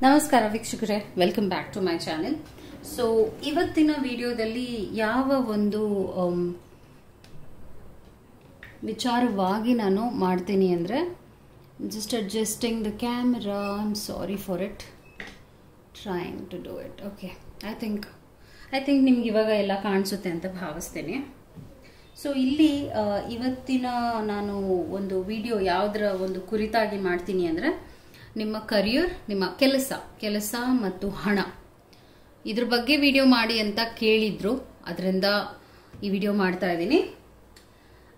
ನಮಸ್ಕಾರ ವೀಕ್ಷಕರೇ, welcome back to my channel. So ಇವತ್ತಿನ ವಿಡಿಯೋದಲ್ಲಿ ಯಾವ ಒಂದು ವಿಚಾರವಾಗಿ ನಾನು ಮಾಡ್ತೀನಿ ಅಂದರೆ, just adjusting the camera. I am sorry for it, trying to do it. Okay, I think ನಿಮ್ಗೆ ಇವಾಗ ಎಲ್ಲ ಕಾಣಿಸುತ್ತೆ ಅಂತ ಭಾವಿಸ್ತೇನೆ. ಸೊ ಇಲ್ಲಿ ಇವತ್ತಿನ ನಾನು ಒಂದು ವಿಡಿಯೋ ಯಾವುದರ ಒಂದು ಕುರಿತಾಗಿ ಮಾಡ್ತೀನಿ ಅಂದರೆ, ನಿಮ್ಮ ಕರಿಯರ್, ನಿಮ್ಮ ಕೆಲಸ ಮತ್ತು ಹಣ, ಇದ್ರ ಬಗ್ಗೆ ವಿಡಿಯೋ ಮಾಡಿ ಅಂತ ಕೇಳಿದ್ರು. ಅದರಿಂದ ಈ ವಿಡಿಯೋ ಮಾಡ್ತಾ ಇದ್ದೀನಿ.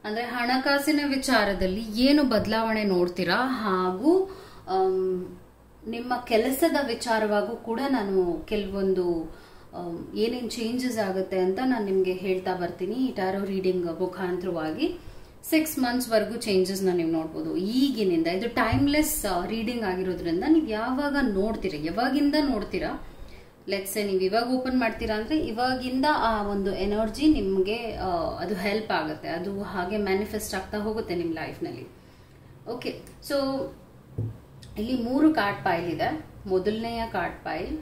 ಅಂದರೆ ಹಣಕಾಸಿನ ವಿಚಾರದಲ್ಲಿ ಏನು ಬದಲಾವಣೆ ನೋಡ್ತೀರಾ, ಹಾಗೂ ನಿಮ್ಮ ಕೆಲಸದ ವಿಚಾರವಾಗೂ ಕೂಡ ನಾನು ಕೆಲವೊಂದು ಏನೇನು ಚೇಂಜಸ್ ಆಗುತ್ತೆ ಅಂತ ನಾನು ನಿಮಗೆ ಹೇಳ್ತಾ ಬರ್ತೀನಿ. ಈ ಟ್ಯಾರೋ ರೀಡಿಂಗ್ ಮುಖಾಂತರವಾಗಿ 6 months ವರೆಗೂ ಚೇಂಜಸ್ ನೀವು ನೋಡ್ಬೋದು. ಈಗಿನಿಂದ ಇದು ಟೈಮ್ಲೆಸ್ ರೀಡಿಂಗ್ ಆಗಿರೋದ್ರಿಂದ ನೀವು ಯಾವಾಗಿಂದ ನೋಡ್ತೀರಾ, ಲೆಟ್ಸ್ ಸೇ ನೀವು ಇವಾಗ ಓಪನ್ ಮಾಡ್ತೀರಾ ಅಂದ್ರೆ ಇವಾಗಿಂದ ಆ ಒಂದು ಎನರ್ಜಿ ನಿಮಗೆ ಅದು ಹೆಲ್ಪ್ ಆಗುತ್ತೆ, ಅದು ಹಾಗೆ ಮ್ಯಾನಿಫೆಸ್ಟ್ ಆಗ್ತಾ ಹೋಗುತ್ತೆ ನಿಮ್ಮ ಲೈಫ್ನಲ್ಲಿ. ಓಕೆ, ಸೊ ಇಲ್ಲಿ 3 ಕಾರ್ಡ್ ಪೈಲ್ ಇದೆ. ಮೊದಲನೆಯ ಕಾರ್ಡ್ ಪೈಲ್,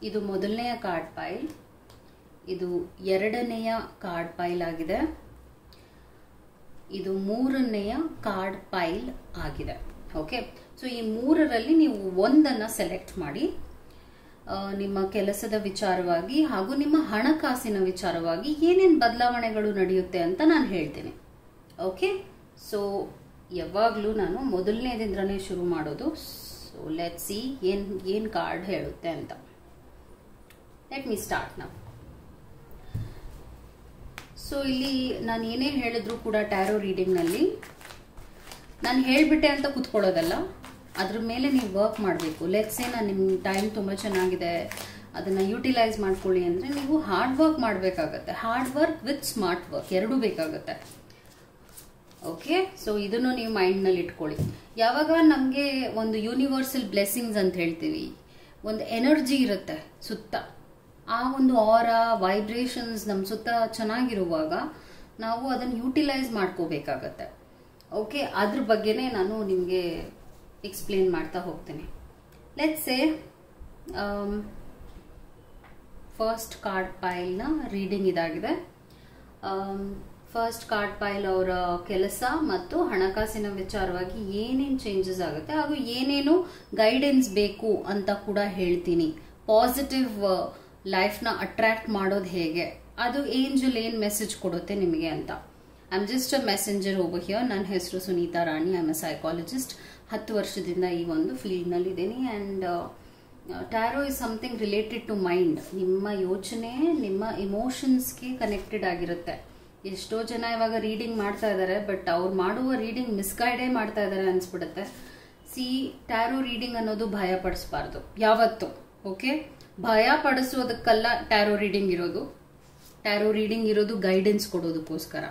ಇದು ಮೊದಲನೆಯ ಕಾರ್ಡ್ ಪೈಲ್, ಇದು ಎರಡನೆಯ ಕಾರ್ಡ್ ಪೈಲ್ ಆಗಿದೆ, ಇದು ಮೂರನೆಯ ಕಾರ್ಡ್ ಪೈಲ್ ಆಗಿದೆ. ಓಕೆ, ಸೊ ಈ ಮೂರರಲ್ಲಿ ನೀವು ಒಂದನ್ನ ಸೆಲೆಕ್ಟ್ ಮಾಡಿ ನಿಮ್ಮ ಕೆಲಸದ ವಿಚಾರವಾಗಿ ಹಾಗೂ ನಿಮ್ಮ ಹಣಕಾಸಿನ ವಿಚಾರವಾಗಿ ಏನೇನು ಬದಲಾವಣೆಗಳು ನಡೆಯುತ್ತೆ ಅಂತ ನಾನು ಹೇಳ್ತೀನಿ. ಓಕೆ, ಸೊ ಯಾವಾಗಲೂ ನಾನು ಮೊದಲನೇದಿಂದನೇ ಶುರು ಮಾಡೋದು. ಸೊ ಲೆಟ್ಸ್ ಸಿ ಏನ್ ಕಾರ್ಡ್ ಹೇಳುತ್ತೆ ಅಂತ. Let me start now. So ಇಲ್ಲಿ ನಾನು ಏನೇ ಹೇಳಿದ್ರು ಕೂಡ ಟ್ಯಾರೋ ರೀಡಿಂಗ್ನಲ್ಲಿ ನಾನು ಹೇಳಿಬಿಟ್ಟೆ ಅಂತ ಕೂತ್ಕೊಳ್ಳೋದಲ್ಲ, ಅದ್ರ ಮೇಲೆ ನೀವು ವರ್ಕ್ ಮಾಡಬೇಕು. ಲೆಟ್ಸ್ ನಾನು ನಿಮ್ಮ ಟೈಮ್ ತುಂಬ ಚೆನ್ನಾಗಿದೆ, ಅದನ್ನು ಯೂಟಿಲೈಸ್ ಮಾಡ್ಕೊಳ್ಳಿ ಅಂದರೆ ನೀವು ಹಾರ್ಡ್ ವರ್ಕ್ ಮಾಡಬೇಕಾಗತ್ತೆ. Hard work with smart work ಎರಡೂ ಬೇಕಾಗುತ್ತೆ. ಓಕೆ, ಸೊ ಇದನ್ನು ನೀವು ಮೈಂಡ್ನಲ್ಲಿ ಇಟ್ಕೊಳ್ಳಿ. ಯಾವಾಗ ನಮಗೆ ಒಂದು ಯೂನಿವರ್ಸಲ್ ಬ್ಲೆಸ್ಸಿಂಗ್ಸ್ ಅಂತ ಹೇಳ್ತೀವಿ, ಒಂದು ಎನರ್ಜಿ ಇರುತ್ತೆ ಸುತ್ತ, ಆ ಒಂದು ಆರಾ ವೈಬ್ರೇಷನ್ಸ್ ನಮ್ಮ ಸುತ್ತ ಚೆನ್ನಾಗಿರುವಾಗ ನಾವು ಅದನ್ನು ಯೂಟಿಲೈಸ್ ಮಾಡ್ಕೋಬೇಕಾಗತ್ತೆ. ಓಕೆ, ಅದ್ರ ಬಗ್ಗೆನೇ ನಾನು ನಿಮಗೆ ಎಕ್ಸ್ಪ್ಲೇನ್ ಮಾಡ್ತಾ ಹೋಗ್ತೀನಿ. ಲೆಟ್ಸ್ ಸೇ ಫಸ್ಟ್ ಕಾರ್ಡ್ ಪೈಲ್ನ ರೀಡಿಂಗ್ ಇದಾಗಿದೆ. ಫಸ್ಟ್ ಕಾರ್ಡ್ ಪೈಲ್ ಅವರ ಕೆಲಸ ಮತ್ತು ಹಣಕಾಸಿನ ವಿಚಾರವಾಗಿ ಏನೇನು ಚೇಂಜಸ್ ಆಗುತ್ತೆ ಹಾಗೂ ಏನೇನು ಗೈಡೆನ್ಸ್ ಬೇಕು ಅಂತ ಕೂಡ ಹೇಳ್ತೀನಿ. ಪಾಸಿಟಿವ್ ಲೈಫ್ನ ಅಟ್ರಾಕ್ಟ್ ಮಾಡೋದು ಹೇಗೆ, ಅದು ಏಂಜಲ್ ಏನು ಮೆಸೇಜ್ ಕೊಡುತ್ತೆ ನಿಮಗೆ ಅಂತ. I am just a messenger over here. ನನ್ನ ಹೆಸರು Sunitha Rani, I am a psychologist. 10 ವರ್ಷದಿಂದ ಈ ಒಂದು ಫೀಲ್ಡ್ನಲ್ಲಿ ಇದ್ದೀನಿ. And tarot is something related to mind. ನಿಮ್ಮ ಯೋಚನೆ ನಿಮ್ಮ ಇಮೋಷನ್ಸ್ಗೆ ಕನೆಕ್ಟೆಡ್ ಆಗಿರುತ್ತೆ. ಎಷ್ಟೋ ಜನ ಇವಾಗ ರೀಡಿಂಗ್ ಮಾಡ್ತಾ ಇದ್ದಾರೆ, ಬಟ್ ಅವ್ರು ಮಾಡುವ ರೀಡಿಂಗ್ ಮಿಸ್ಗೈಡೇ ಮಾಡ್ತಾ ಇದ್ದಾರೆ ಅನ್ಸ್ಬಿಡುತ್ತೆ. ಟ್ಯಾರೋ ರೀಡಿಂಗ್ ಅನ್ನೋದು ಭಯ ಪಡಿಸ್ಬಾರ್ದು ಯಾವತ್ತು. ಓಕೆ, ಭಯ ಪಡಿಸೋದಕ್ಕಲ್ಲ ಟ್ಯಾರೋ ರೀಡಿಂಗ್ ಇರೋದು. ಟ್ಯಾರೋ ರೀಡಿಂಗ್ ಇರೋದು ಗೈಡೆನ್ಸ್ ಕೊಡೋದಕ್ಕೋಸ್ಕರ.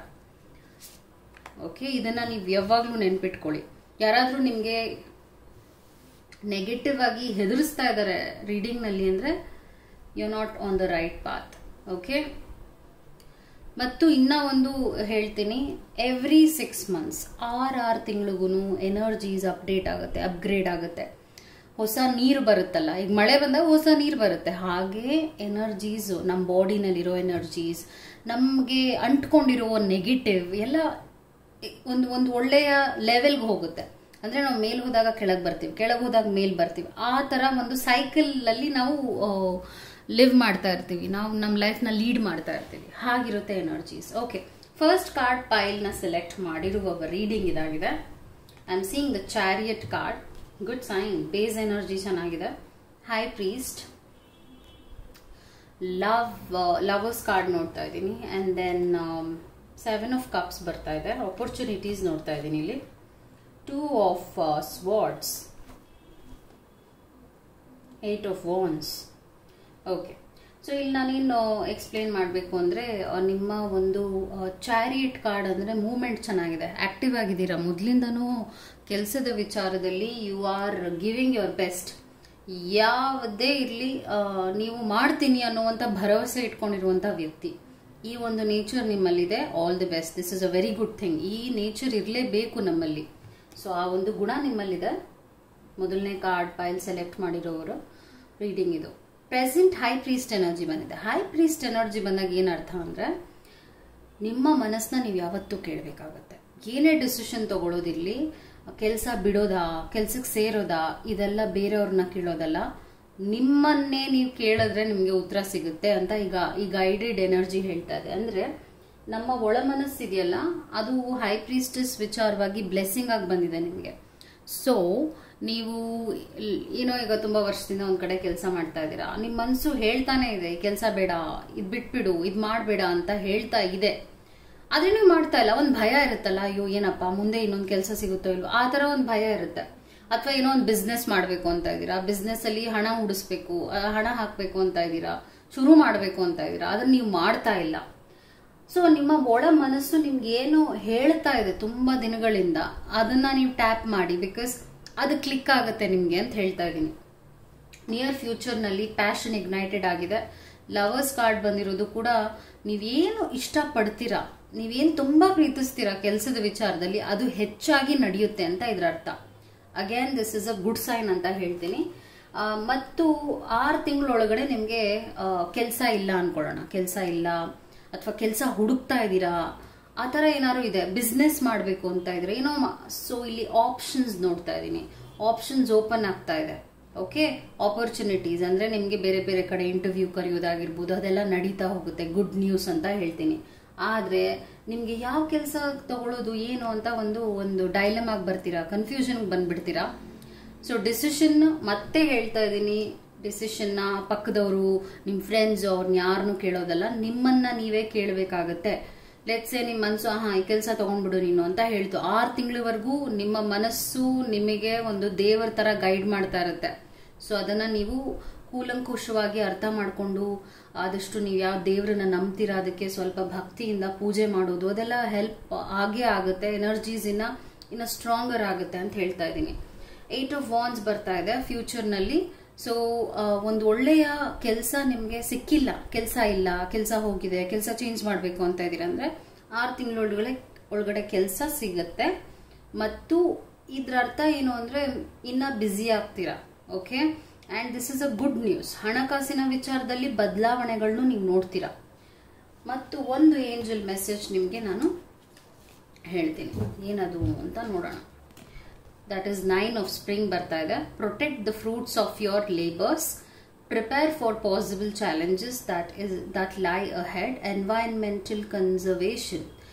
ಓಕೆ, ಇದನ್ನ ನೀವು ಯಾವಾಗ್ಲೂ ನೆನ್ಪಿಟ್ಕೊಳ್ಳಿ. ಯಾರಾದ್ರೂ ನಿಮ್ಗೆ ನೆಗೆಟಿವ್ ಆಗಿ ಹೆದರಿಸ್ತಾ ಇದ್ದಾರೆ ರೀಡಿಂಗ್ ನಲ್ಲಿ ಅಂದ್ರೆ you are not on the right path. Okay, ಮತ್ತು ಇನ್ನ ಒಂದು ಹೇಳ್ತೀನಿ, ಎವ್ರಿ 6 months 6 ತಿಂಗಳಿಗೂ ಎನರ್ಜೀಸ್ ಅಪ್ಡೇಟ್ ಆಗುತ್ತೆ, ಅಪ್ಗ್ರೇಡ್ ಆಗುತ್ತೆ. ಹೊಸ ನೀರು ಬರುತ್ತಲ್ಲ, ಈಗ ಮಳೆ ಬಂದಾಗ ಹೊಸ ನೀರು ಬರುತ್ತೆ, ಹಾಗೆ ಎನರ್ಜೀಸ್, ನಮ್ಮ ಬಾಡಿನಲ್ಲಿರೋ ಎನರ್ಜೀಸ್, ನಮಗೆ ಅಂಟ್ಕೊಂಡಿರೋ ನೆಗೆಟಿವ್ ಎಲ್ಲ ಒಂದು ಒಳ್ಳೆಯ ಲೆವೆಲ್ಗೆ ಹೋಗುತ್ತೆ. ಅಂದರೆ ನಾವು ಮೇಲ್ ಹೋದಾಗ ಕೆಳಗೆ ಬರ್ತೀವಿ, ಕೆಳಗೆ ಹೋದಾಗ ಮೇಲ್ ಬರ್ತೀವಿ. ಆ ಥರ ಒಂದು ಸೈಕಲ್ ಅಲ್ಲಿ ನಾವು ಲಿವ್ ಮಾಡ್ತಾ ಇರ್ತೀವಿ, ನಾವು ನಮ್ಮ ಲೈಫ್ನ ಲೀಡ್ ಮಾಡ್ತಾ ಇರ್ತೀವಿ. ಹಾಗಿರುತ್ತೆ ಎನರ್ಜೀಸ್. ಓಕೆ, ಫಸ್ಟ್ ಕಾರ್ಡ್ ಪೈಲ್ನ ಸೆಲೆಕ್ಟ್ ಮಾಡಿರುವ ರೀಡಿಂಗ್ ಇದಾಗಿದೆ. I am seeing the chariot card. Good sign, base energy ಚೆನ್ನಾಗಿದೆ. ಹೈ ಪ್ರೀಸ್ಟ್, ಲವರ್ಸ್ ಕಾರ್ಡ್ ನೋಡ್ತಾ ಇದ್ದೀನಿ. ಆ್ಯಂಡ್ ದೆನ್ 7 of cups ಬರ್ತಾ ಇದೆ. ಆಪರ್ಚುನಿಟೀಸ್ ನೋಡ್ತಾ ಇದ್ದೀನಿ ಇಲ್ಲಿ. 2 of swords, 8 of wands. Okay, so ಇಲ್ಲಿ ನಾನೇನು ಎಕ್ಸ್ಪ್ಲೇನ್ ಮಾಡಬೇಕು ಅಂದರೆ, ನಿಮ್ಮ ಒಂದು ಚಾರಿಯಟ್ ಕಾರ್ಡ್ ಅಂದರೆ ಮೂವ್ಮೆಂಟ್ ಚೆನ್ನಾಗಿದೆ, ಆಕ್ಟಿವ್ ಆಗಿದ್ದೀರಾ. ಮೊದಲಿಂದನೂ ಕೆಲಸದ ವಿಚಾರದಲ್ಲಿ you are giving your best. ಯಾವುದೇ ಇರಲಿ ನೀವು ಮಾಡ್ತೀನಿ ಅನ್ನುವಂಥ ಭರವಸೆ ಇಟ್ಕೊಂಡಿರುವಂಥ ವ್ಯಕ್ತಿ. ಈ ಒಂದು ನೇಚರ್ ನಿಮ್ಮಲ್ಲಿದೆ. All the best, this is a very good thing. ಈ ನೇಚರ್ ಇರಲೇಬೇಕು ನಮ್ಮಲ್ಲಿ. ಸೊ ಆ ಒಂದು ಗುಣ ನಿಮ್ಮಲ್ಲಿದೆ. ಮೊದಲನೇ ಕಾರ್ಡ್ ಪೈಲ್ ಸೆಲೆಕ್ಟ್ ಮಾಡಿರೋರು ರೀಡಿಂಗ್ ಇದು. ಪ್ರೆಸೆಂಟ್ ಹೈ ಪ್ರೀಸ್ಟ್ ಎನರ್ಜಿ ಬಂದಿದೆ. ಹೈ ಪ್ರೀಸ್ಟ್ ಎನರ್ಜಿ ಬಂದಾಗ ಏನು ಅರ್ಥ ಅಂದರೆ, ನಿಮ್ಮ ಮನಸ್ಸನ್ನ ನೀವು ಯಾವತ್ತೂ ಕೇಳಬೇಕಾಗತ್ತೆ. ಏನೇ ಡಿಸಿಷನ್ ತಗೊಳ್ಳೋದಿರಲಿ, ಕೆಲಸ ಬಿಡೋದಾ, ಕೆಲ್ಸಕ್ಕೆ ಸೇರೋದಾ, ಇದೆಲ್ಲ ಬೇರೆಯವ್ರನ್ನ ಕೇಳೋದಲ್ಲ, ನಿಮ್ಮನ್ನೇ ನೀವು ಕೇಳಿದ್ರೆ ನಿಮಗೆ ಉತ್ತರ ಸಿಗುತ್ತೆ ಅಂತ ಈಗ ಈ ಗೈಡೆಡ್ ಎನರ್ಜಿ ಹೇಳ್ತಾ ಇದೆ. ಅಂದರೆ ನಮ್ಮ ಒಳ ಮನಸ್ಸಿದೆಯಲ್ಲ, ಅದು ಹೈ ಪ್ರೀಸ್ಟಸ್ ವಿಚಾರವಾಗಿ ಬ್ಲೆಸ್ಸಿಂಗ್ ಆಗಿ ಬಂದಿದೆ ನಿಮಗೆ. ಸೊ ನೀವು ಏನೋ ಈಗ ತುಂಬ ವರ್ಷದಿಂದ ಒಂದು ಕಡೆ ಕೆಲಸ ಮಾಡ್ತಾ ಇದ್ದೀರಾ, ನಿಮ್ಮ ಮನಸ್ಸು ಹೇಳ್ತಾನೆ ಇದೆ ಈ ಕೆಲಸ ಬೇಡ, ಇದು ಬಿಟ್ಬಿಡು, ಇದು ಮಾಡಬೇಡ ಅಂತ ಹೇಳ್ತಾ ಇದೆ. ಆದರೆ ನೀವು ಮಾಡ್ತಾ ಇಲ್ಲ. ಒಂದು ಭಯ ಇರುತ್ತಲ್ಲ, ಅಯ್ಯೋ ಏನಪ್ಪ ಮುಂದೆ ಇನ್ನೊಂದು ಕೆಲಸ ಸಿಗುತ್ತೋ ಇಲ್ವೋ, ಆ ಥರ ಒಂದು ಭಯ ಇರುತ್ತೆ. ಅಥವಾ ಏನೋ ಒಂದು ಬಿಸ್ನೆಸ್ ಮಾಡಬೇಕು ಅಂತ ಇದ್ದೀರಾ, ಬಿಸ್ನೆಸ್ ಅಲ್ಲಿ ಹಣ ಉಡಿಸ್ಬೇಕು, ಹಣ ಹಾಕಬೇಕು ಅಂತ ಇದ್ದೀರಾ, ಶುರು ಮಾಡಬೇಕು ಅಂತ ಇದ್ದೀರಾ, ಅದನ್ನ ನೀವು ಮಾಡ್ತಾ ಇಲ್ಲ. ಸೊ ನಿಮ್ಮ ಒಳ ಮನಸ್ಸು ನಿಮ್ಗೆ ಏನು ಹೇಳ್ತಾ ಇದೆ ತುಂಬಾ ದಿನಗಳಿಂದ, ಅದನ್ನ ನೀವು ಟ್ಯಾಪ್ ಮಾಡಿ, ಬಿಕಾಸ್ ಅದು ಕ್ಲಿಕ್ ಆಗುತ್ತೆ ನಿಮ್ಗೆ ಅಂತ ಹೇಳ್ತಾ ಇದ್ದೀನಿ. ನಿಯರ್ ಫ್ಯೂಚರ್ ನಲ್ಲಿ ಪ್ಯಾಷನ್ ಇಗ್ನೈಟೆಡ್ ಆಗಿದೆ. ಲವರ್ಸ್ ಕಾರ್ಡ್ ಬಂದಿರೋದು ಕೂಡ ನೀವೇನು ಇಷ್ಟಪಡ್ತೀರಾ, ನೀವೇನು ತುಂಬಾ ಪ್ರೀತಿಸ್ತೀರಾ ಕೆಲಸದ ವಿಚಾರದಲ್ಲಿ, ಅದು ಹೆಚ್ಚಾಗಿ ನಡೆಯುತ್ತೆ ಅಂತ ಇದ್ರ ಅರ್ಥ. Again this is a good sign ಅಂತ ಹೇಳ್ತೀನಿ. ಮತ್ತು 6 ತಿಂಗಳೊಳಗಡೆ ನಿಮಗೆ ಕೆಲಸ ಇಲ್ಲ ಅನ್ಕೊಳ್ಳೋಣ, ಕೆಲಸ ಇಲ್ಲ ಅಥವಾ ಕೆಲಸ ಹುಡುಕ್ತಾ ಇದ್ದೀರಾ, ಆ ಥರ ಏನಾದ್ರು ಇದೆ, ಬಿಸ್ನೆಸ್ ಮಾಡಬೇಕು ಅಂತ ಇದ್ರೆ ಏನೋ. ಸೊ ಇಲ್ಲಿ ಆಪ್ಷನ್ಸ್ ನೋಡ್ತಾ ಇದ್ದೀನಿ, ಆಪ್ಷನ್ಸ್ ಓಪನ್ ಆಗ್ತಾ ಇದೆ. ಓಕೆ, ಆಪರ್ಚುನಿಟೀಸ್ ಅಂದರೆ ನಿಮಗೆ ಬೇರೆ ಬೇರೆ ಕಡೆ ಇಂಟರ್ವ್ಯೂ ಕರೆಯೋದಾಗಿರ್ಬೋದು, ಅದೆಲ್ಲ ನಡೀತಾ ಹೋಗುತ್ತೆ. ಗುಡ್ ನ್ಯೂಸ್ ಅಂತ ಹೇಳ್ತೀನಿ. ಆದರೆ ನಿಮಗೆ ಯಾವ ಕೆಲಸ ತಗೊಳ್ಳೋದು ಏನು ಅಂತ ಒಂದು ಡೈಲಮ್ ಆಗಿ ಬರ್ತೀರಾ, ಕನ್ಫ್ಯೂಷನ್ಗೆ ಬಂದ್ಬಿಡ್ತೀರಾ. ಸೊ ಡಿಸಿಷನ್ ಮತ್ತೆ ಹೇಳ್ತಾ ಇದ್ದೀನಿ, ಡಿಸಿಷನ್ನ ಪಕ್ಕದವರು, ನಿಮ್ಮ ಫ್ರೆಂಡ್ಸ್ ಅವ್ರನ್ನ ಯಾರನ್ನೂ ಕೇಳೋದಲ್ಲ, ನಿಮ್ಮನ್ನ ನೀವೇ ಕೇಳಬೇಕಾಗತ್ತೆ. ಲೆಟ್ಸ್ ಸೇ ನಿಮ್ಮ ಮನಸ್ಸು ಈ ಕೆಲಸ ತಗೊಂಡ್ಬಿಡು ನೀನು ಅಂತ ಹೇಳ್ತು. 6 ತಿಂಗಳವರೆಗೂ ನಿಮ್ಮ ಮನಸ್ಸು ನಿಮಗೆ ಒಂದು ದೇವರ ತರ ಗೈಡ್ ಮಾಡ್ತಾ ಇರುತ್ತೆ. ಸೊ ಅದನ್ನ ನೀವು ಕೂಲಂಕುಷವಾಗಿ ಅರ್ಥ ಮಾಡ್ಕೊಂಡು, ಆದಷ್ಟು ನೀವು ಯಾವ ದೇವರನ್ನ ನಂಬ್ತೀರಾ ಅದಕ್ಕೆ ಸ್ವಲ್ಪ ಭಕ್ತಿಯಿಂದ ಪೂಜೆ ಮಾಡೋದು, ಅದೆಲ್ಲ ಹೆಲ್ಪ್ ಆಗೇ ಆಗುತ್ತೆ. ಎನರ್ಜೀಸ್ ಇನ್ನ ಸ್ಟ್ರಾಂಗರ್ ಆಗುತ್ತೆ ಅಂತ ಹೇಳ್ತಾ ಇದ್ದೀನಿ. 8 ಆಫ್ ವಾಂಡ್ಸ್ ಬರ್ತಾ ಇದೆ ಫ್ಯೂಚರ್ನಲ್ಲಿ. ಸೊ ಒಂದು ಒಳ್ಳೆಯ ಕೆಲಸ ನಿಮಗೆ ಸಿಕ್ಕಿಲ್ಲ, ಕೆಲಸ ಇಲ್ಲ, ಕೆಲಸ ಹೋಗಿದೆ, ಕೆಲಸ ಚೇಂಜ್ ಮಾಡಬೇಕು ಅಂತ ಇದ್ದೀರಾ ಅಂದ್ರೆ 6 ತಿಂಗಳೊಳಗಡೆ ಕೆಲಸ ಸಿಗತ್ತೆ. ಮತ್ತು ಇದ್ರ ಅರ್ಥ ಏನು ಅಂದ್ರೆ ಇನ್ನ ಬ್ಯುಸಿ ಆಗ್ತೀರಾ. Okay, and this is a good news. ಹಣಕಾಸಿನ ವಿಚಾರದಲ್ಲಿ ಬದಲಾವಣೆಗಳನ್ನು ನೀವು ನೋಡ್ತೀರಾ. ಮತ್ತು ಒಂದು ಏಂಜಲ್ ಮೆಸೇಜ್ ನಿಮಗೆ ನಾನು ಹೇಳ್ತೀನಿ, ಏನದು ಅಂತ ನೋಡೋಣ. ದಟ್ ಈಸ್ 9 ಆಫ್ ಸ್ಪ್ರಿಂಗ್ ಬರ್ತಾ ಇದೆ. Protect the fruits of your labours, prepare for possible challenges that ಲೈ ಅಹೆಡ್, ಎನ್ವೈರನ್ಮೆಂಟಲ್ ಕನ್ಸರ್ವೇಷನ್.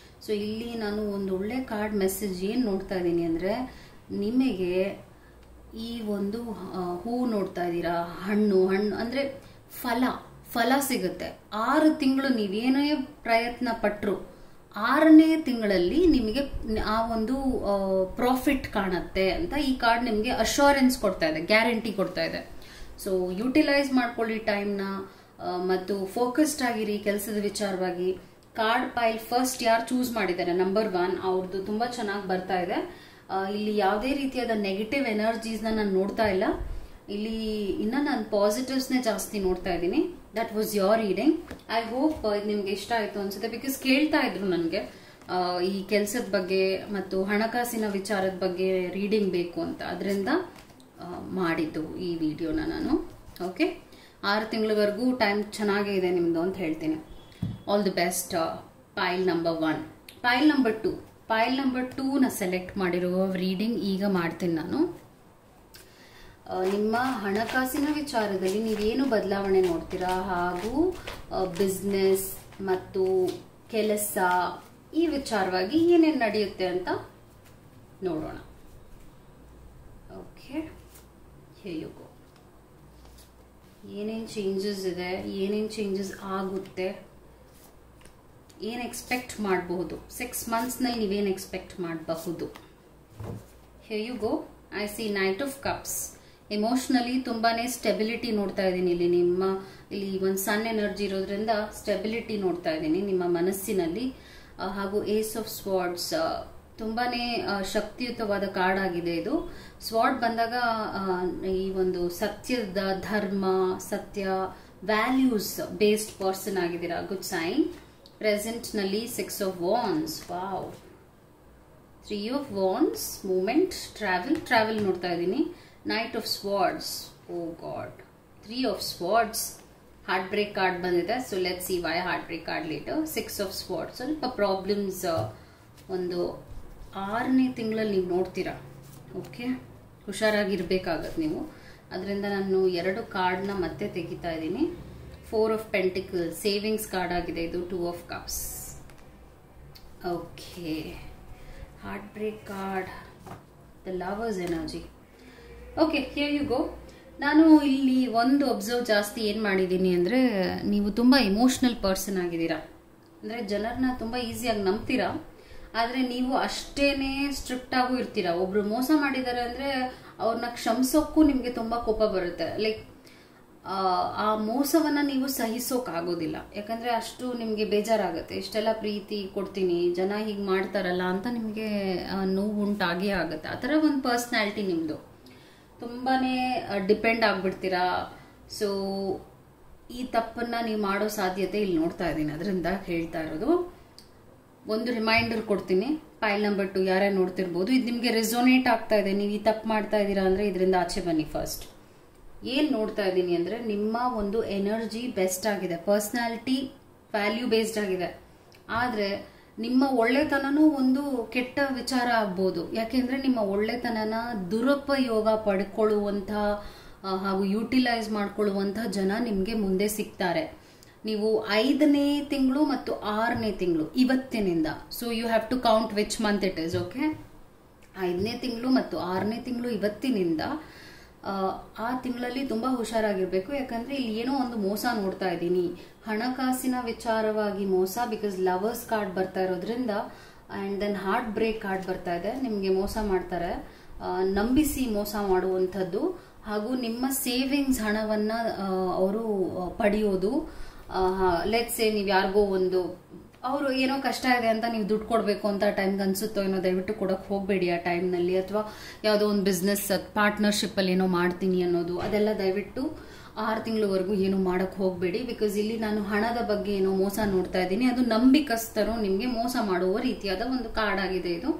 ಸೊ ಇಲ್ಲಿ ನಾನು ಒಂದು ಒಳ್ಳೆ ಕಾರ್ಡ್ ಮೆಸೇಜ್ ಏನು ನೋಡ್ತಾ ಇದ್ದೀನಿ ಅಂದರೆ, ನಿಮಗೆ ಈ ಒಂದು ಹೂ ನೋಡ್ತಾ ಇದ್ದೀರಾ, ಹಣ್ಣು ಅಂದರೆ ಫಲ ಸಿಗುತ್ತೆ. 6 ತಿಂಗಳು ನೀವೇನೇ ಪ್ರಯತ್ನ ಪಟ್ಟರು 6ನೇ ತಿಂಗಳಲ್ಲಿ ನಿಮಗೆ ಆ ಒಂದು ಪ್ರಾಫಿಟ್ ಕಾಣುತ್ತೆ ಅಂತ ಈ ಕಾರ್ಡ್ ನಿಮಗೆ ಅಶ್ಯೂರೆನ್ಸ್ ಕೊಡ್ತಾ ಇದೆ, ಗ್ಯಾರಂಟಿ ಕೊಡ್ತಾ ಇದೆ. ಸೊ ಯುಟಿಲೈಸ್ ಮಾಡ್ಕೊಳ್ಳಿ ಟೈಮ್ನ, ಮತ್ತು ಫೋಕಸ್ಡ್ ಆಗಿರಿ ಕೆಲಸದ ವಿಚಾರವಾಗಿ. ಕಾರ್ಡ್ ಪೈಲ್ ಫಸ್ಟ್ ಯಾರು ಚೂಸ್ ಮಾಡಿದ್ದಾರೆ, ನಂಬರ್ 1, ಅವ್ರದ್ದು ತುಂಬಾ ಚೆನ್ನಾಗಿ ಬರ್ತಾ ಇದೆ. ಇಲ್ಲಿ ಯಾವುದೇ ರೀತಿಯಾದ ನೆಗೆಟಿವ್ ಎನರ್ಜೀಸ್ನ ನಾನು ನೋಡ್ತಾ ಇಲ್ಲ. ಇಲ್ಲಿ ಇನ್ನ ನಾನು ಪಾಸಿಟಿವ್ಸ್ನೇ ಜಾಸ್ತಿ ನೋಡ್ತಾ ಇದ್ದೀನಿ. That was your reading. I hope ಇದು ನಿಮ್ಗೆ ಇಷ್ಟ ಆಯ್ತು ಅನ್ಸುತ್ತೆ. ಬಿಕಾಸ್ ಕೇಳ್ತಾ ಇದ್ರು ನನಗೆ ಈ ಕೆಲಸದ ಬಗ್ಗೆ ಮತ್ತು ಹಣಕಾಸಿನ ವಿಚಾರದ ಬಗ್ಗೆ ರೀಡಿಂಗ್ ಬೇಕು ಅಂತ, ಅದರಿಂದ ಮಾಡಿದ್ದು ಈ ವಿಡಿಯೋನ ನಾನು. ಓಕೆ, 6 ತಿಂಗಳವರೆಗೂ ಟೈಮ್ ಚೆನ್ನಾಗೇ ಇದೆ ನಿಮ್ದು ಅಂತ ಹೇಳ್ತೀನಿ. All the best. Pile number 1. Pile number 2. Pile number 2ನ ಸೆಲೆಕ್ಟ್ ಮಾಡಿರುವ ರೀಡಿಂಗ್ ಈಗ ಮಾಡ್ತೀನಿ ನಾನು. ನಿಮ್ಮ ಹಣಕಾಸಿನ ವಿಚಾರದಲ್ಲಿ ನೀವೇನು ಬದಲಾವಣೆ ನೋಡ್ತೀರಾ, ಹಾಗೂ ಬಿಸ್ನೆಸ್ ಮತ್ತು ಕೆಲಸ ಈ ವಿಚಾರವಾಗಿ ಏನೇನು ನಡೆಯುತ್ತೆ ಅಂತ ನೋಡೋಣ. Okay, here you go. ಏನೇನು ಚೇಂಜಸ್ ಇದೆ, ಏನೇನು ಚೇಂಜಸ್ ಆಗುತ್ತೆ, ಏನು ಎಕ್ಸ್ಪೆಕ್ಟ್ ಮಾಡಬಹುದು, 6 ಮಂತ್ಸ್ನಲ್ಲಿ ನೀವೇನು ಎಕ್ಸ್ಪೆಕ್ಟ್ ಮಾಡಬಹುದು. Here you go. I see knight of cups. Emotionally ತುಂಬಾನೇ ಸ್ಟೆಬಿಲಿಟಿ ನೋಡ್ತಾ ಇದ್ದೀನಿ ಇಲ್ಲಿ ಒಂದು ಸಣ್ಣ ಎನರ್ಜಿ ಇರೋದ್ರಿಂದ ಸ್ಟೆಬಿಲಿಟಿ ನೋಡ್ತಾ ಇದ್ದೀನಿ ನಿಮ್ಮ ಮನಸ್ಸಿನಲ್ಲಿ. ಹಾಗೂ ಏಸ್ ಆಫ್ ಸ್ವಾರ್ಡ್ಸ್ ತುಂಬಾನೇ ಶಕ್ತಿಯುತವಾದ ಕಾರ್ಡ್ ಆಗಿದೆ ಇದು. ಸ್ವಾರ್ಡ್ ಬಂದಾಗ ಈ ಒಂದು ಸತ್ಯದ, ಧರ್ಮ, ಸತ್ಯ, ವ್ಯಾಲ್ಯೂಸ್ ಬೇಸ್ಡ್ ಪರ್ಸನ್ ಆಗಿದ್ದೀರಾ. Good sign. ಪ್ರೆಸೆಂಟ್ ನಲ್ಲಿ 6 of wands. Wow. 3 of wands. Moment, travel ನೋಡ್ತಾ ಇದ್ದೀನಿ. Knight of swords. Oh God, 3 of swords. Heart break card ಬಂದಿದೆ. So let see why heart break card later. 6 of swords. ಸ್ವಲ್ಪ problems ಒಂದು 6ನೇ ತಿಂಗಳಲ್ಲಿ ನೀವು ನೋಡ್ತೀರಾ. Okay, ಹುಷಾರಾಗಿರ್ಬೇಕಾಗತ್ತೆ ನೀವು. ಅದರಿಂದ ನಾನು 2 ಕಾರ್ಡ್ನ ಮತ್ತೆ ತೆಗಿತಾ ಇದ್ದೀನಿ. 4 ಆಫ್ ಪೆಂಟಿಕಲ್, ಸೇವಿಂಗ್ಸ್ ಕಾರ್ಡ್ ಆಗಿದೆ ಇದು. 2 of cups. Okay, heart break card, the lovers energy. Okay, here you go. ನಾನು ಇಲ್ಲಿ ಒಂದು ಅಬ್ಸರ್ವ್ ಜಾಸ್ತಿ ಏನು ಮಾಡಿದ್ದೀನಿ ಅಂದರೆ, ನೀವು ತುಂಬ ಇಮೋಷ್ನಲ್ ಪರ್ಸನ್ ಆಗಿದ್ದೀರಾ. ಅಂದರೆ ಜನರನ್ನ ತುಂಬ ಈಸಿಯಾಗಿ ನಂಬ್ತೀರಾ, ಆದರೆ ನೀವು ಅಷ್ಟೇನೆ ಸ್ಟ್ರಿಕ್ಟ್ ಆಗೂ ಇರ್ತೀರಾ. ಒಬ್ರು ಮೋಸ ಮಾಡಿದ್ದಾರೆ ಅಂದರೆ ಅವ್ರನ್ನ ಕ್ಷಮಿಸೋಕ್ಕೂ ನಿಮಗೆ ತುಂಬ ಕೋಪ ಬರುತ್ತೆ. ಲೈಕ್ ಆ ಮೋಸವನ್ನ ನೀವು ಸಹಿಸೋಕ್ಕಾಗೋದಿಲ್ಲ, ಯಾಕಂದ್ರೆ ಅಷ್ಟು ನಿಮಗೆ ಬೇಜಾರಾಗುತ್ತೆ. ಇಷ್ಟೆಲ್ಲ ಪ್ರೀತಿ ಕೊಡ್ತೀನಿ, ಜನ ಹೀಗೆ ಮಾಡ್ತಾರಲ್ಲ ಅಂತ ನಿಮಗೆ ನೋವು ಉಂಟಾಗೇ ಆಗುತ್ತೆ. ಆ ಥರ ಒಂದು ಪರ್ಸ್ನಾಲಿಟಿ ನಿಮ್ಮದು. ತುಂಬಾನೇ ಡಿಪೆಂಡ್ ಆಗ್ಬಿಡ್ತೀರಾ. ಸೊ ಈ ತಪ್ಪನ್ನ ನೀವು ಮಾಡೋ ಸಾಧ್ಯತೆ ಇಲ್ಲಿ ನೋಡ್ತಾ ಇದ್ದೀನಿ, ಅದರಿಂದ ಹೇಳ್ತಾ ಇರೋದು. ಒಂದು ರಿಮೈಂಡರ್ ಕೊಡ್ತೀನಿ. ಫೈಲ್ ನಂಬರ್ 2 ಯಾರೇ ನೋಡ್ತಿರ್ಬೋದು, ಇದು ನಿಮಗೆ ರೆಸೋನೇಟ್ ಆಗ್ತಾ ಇದೆ, ನೀವು ಈ ತಪ್ಪು ಮಾಡ್ತಾ ಇದ್ದೀರಾ ಅಂದರೆ ಇದರಿಂದ ಆಚೆ ಬನ್ನಿ. ಫಸ್ಟ್ ಏನು ನೋಡ್ತಾ ಇದ್ದೀನಿ ಅಂದರೆ, ನಿಮ್ಮ ಒಂದು ಎನರ್ಜಿ ಬೆಸ್ಟ್ ಆಗಿದೆ, ಪರ್ಸ್ನಾಲಿಟಿ ವ್ಯಾಲ್ಯೂ ಬೇಸ್ಡ್ ಆಗಿದೆ. ಆದರೆ ನಿಮ್ಮ ಒಳ್ಳೆತನನೂ ಒಂದು ಕೆಟ್ಟ ವಿಚಾರ ಆಗ್ಬೋದು. ಯಾಕೆಂದರೆ ನಿಮ್ಮ ಒಳ್ಳೆತನನ ದುರುಪಯೋಗ ಪಡ್ಕೊಳ್ಳುವಂಥ ಹಾಗೂ ಯುಟಿಲೈಸ್ ಮಾಡ್ಕೊಳ್ಳುವಂಥ ಜನ ನಿಮಗೆ ಮುಂದೆ ಸಿಗ್ತಾರೆ. ನೀವು 5ನೇ ತಿಂಗಳು ಮತ್ತು 6ನೇ ತಿಂಗಳು ಇವತ್ತಿನಿಂದ, so you have to count which month it is. Okay, 5ನೇ ತಿಂಗಳು ಮತ್ತು 6ನೇ ತಿಂಗಳು ಇವತ್ತಿನಿಂದ ಆ ತಿಂಗಳಲ್ಲಿ ತುಂಬ ಹುಷಾರಾಗಿರ್ಬೇಕು. ಯಾಕಂದರೆ ಇಲ್ಲಿ ಏನೋ ಒಂದು ಮೋಸ ನೋಡ್ತಾ ಇದ್ದೀನಿ, ಹಣಕಾಸಿನ ವಿಚಾರವಾಗಿ ಮೋಸ. ಬಿಕಾಸ್ ಲವರ್ಸ್ ಕಾರ್ಡ್ ಬರ್ತಾ ಇರೋದ್ರಿಂದ, and then heart break card ಬರ್ತಾ ಇದೆ. ನಿಮಗೆ ಮೋಸ ಮಾಡ್ತಾರೆ, ನಂಬಿಸಿ ಮೋಸ ಮಾಡುವಂಥದ್ದು. ಹಾಗೂ ನಿಮ್ಮ ಸೇವಿಂಗ್ಸ್ ಹಣವನ್ನ ಅವರು ಪಡೆಯೋದು. ಲೆಟ್ಸ್ ಸೇ ನೀವು ಯಾರಿಗೋ ಒಂದು, ಅವರು ಏನೋ ಕಷ್ಟ ಇದೆ ಅಂತ ನೀವು ದುಡ್ಡು ಕೊಡಬೇಕು ಅಂತ ಟೈಮ್ಗೆ ಅನ್ಸುತ್ತೋ ಏನೋ, ದಯವಿಟ್ಟು ಕೊಡೋಕೆ ಹೋಗಬೇಡಿ ಆ ಟೈಮ್ನಲ್ಲಿ. ಅಥವಾ ಯಾವುದೋ ಒಂದು ಬಿಸ್ನೆಸ್ ಪಾರ್ಟ್ನರ್ಶಿಪ್ಪಲ್ಲಿ ಏನೋ ಮಾಡ್ತೀನಿ ಅನ್ನೋದು, ಅದೆಲ್ಲ ದಯವಿಟ್ಟು 6 ತಿಂಗಳವರೆಗೂ ಏನು ಮಾಡೋಕ್ಕೆ ಹೋಗಬೇಡಿ. ಬಿಕಾಸ್ ಇಲ್ಲಿ ನಾನು ಹಣದ ಬಗ್ಗೆ ಏನೋ ಮೋಸ ನೋಡ್ತಾ ಇದ್ದೀನಿ. ಅದು ನಂಬಿಕಸ್ಥರು ನಿಮಗೆ ಮೋಸ ಮಾಡುವ ರೀತಿಯಾದ ಒಂದು ಕಾರ್ಡ್ ಆಗಿದೆ ಇದು.